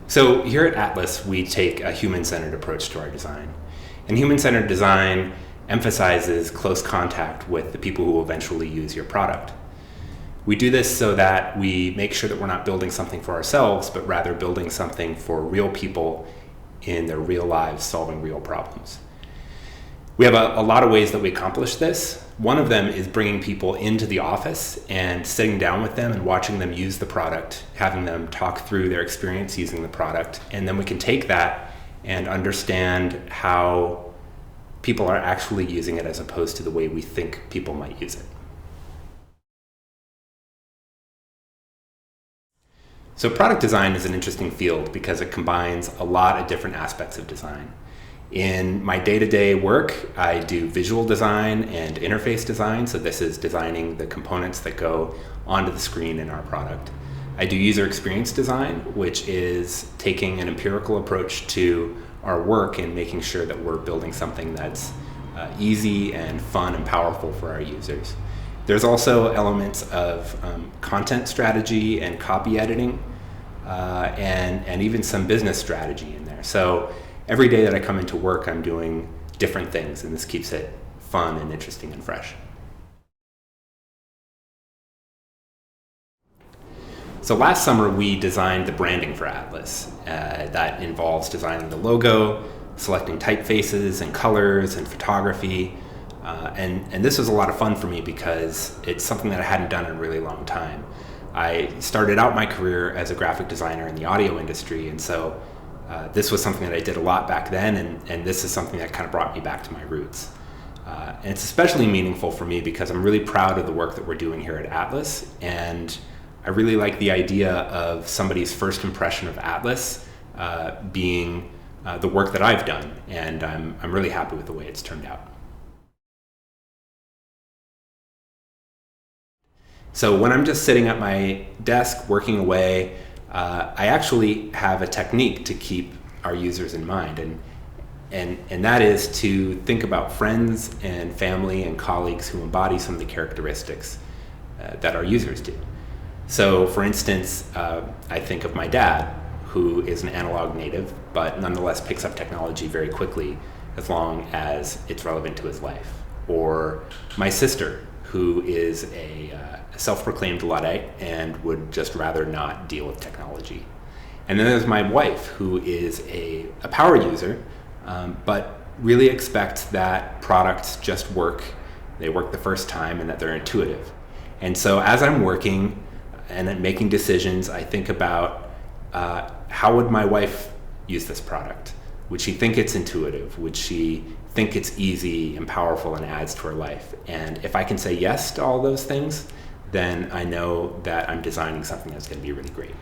So here at Atlas, we take a human-centered approach to our design. And human-centered design emphasizes close contact with the people who will eventually use your product. We do this so that we make sure that we're not building something for ourselves, but rather building something for real people in their real lives, solving real problems. We have a lot of ways that we accomplish this. One of them is bringing people into the office and sitting down with them and watching them use the product, having them talk through their experience using the product. And then we can take that and understand how people are actually using it as opposed to the way we think people might use it. So product design is an interesting field because it combines a lot of different aspects of design. In my day-to-day work, I do visual design and interface design. So this is designing the components that go onto the screen in our product. I do user experience design, which is taking an empirical approach to our work and making sure that we're building something that's easy and fun and powerful for our users. There's also elements of content strategy and copy editing, and even some business strategy in there. So every day that I come into work, I'm doing different things, and this keeps it fun and interesting and fresh. So last summer, we designed the branding for Atlas. That involves designing the logo, selecting typefaces and colors and photography. And this was a lot of fun for me because it's something that I hadn't done in a really long time. I started out my career as a graphic designer in the audio industry, and so this was something that I did a lot back then, and this is something that kind of brought me back to my roots. And it's especially meaningful for me because I'm really proud of the work that we're doing here at Atlas, and I really like the idea of somebody's first impression of Atlas being the work that I've done, and I'm really happy with the way it's turned out. So when I'm just sitting at my desk working away, I actually have a technique to keep our users in mind, and that is to think about friends and family and colleagues who embody some of the characteristics that our users do. So for instance, I think of my dad, who is an analog native, but nonetheless picks up technology very quickly as long as it's relevant to his life. Or my sister, who is a self-proclaimed Luddite and would just rather not deal with technology. And then there's my wife, who is a power user, but really expects that products just work, they work the first time, and that they're intuitive. And so as I'm working and making decisions, I think about how would my wife use this product? Would she think it's intuitive? Would she think it's easy and powerful and adds to her life? And if I can say yes to all those things, then I know that I'm designing something that's going to be really great.